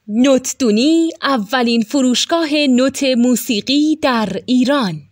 نوتدونی اولین فروشگاه نوت موسیقی در ایران.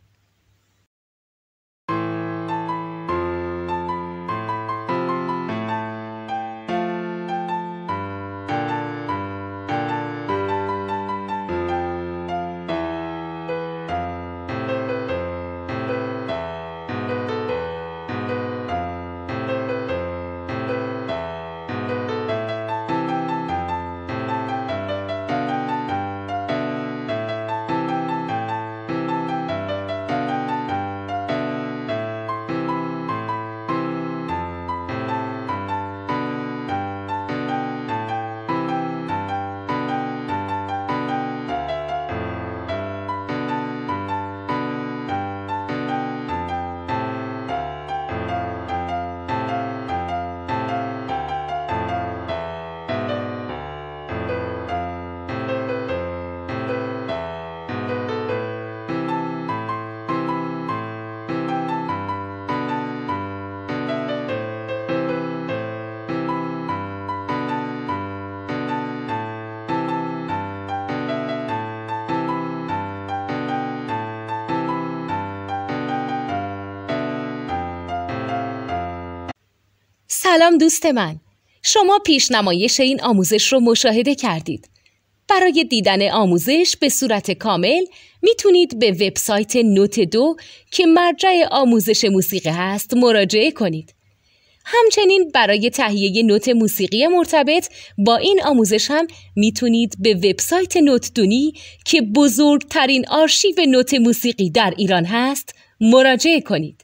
سلام دوست من، شما پیشنمایش این آموزش رو مشاهده کردید. برای دیدن آموزش به صورت کامل میتونید به وبسایت نوت 2 که مرجع آموزش موسیقی هست مراجعه کنید. همچنین برای تهیه نوت موسیقی مرتبط با این آموزش هم میتونید به وبسایت نوتدونی که بزرگترین آرشیو نوت موسیقی در ایران هست مراجعه کنید.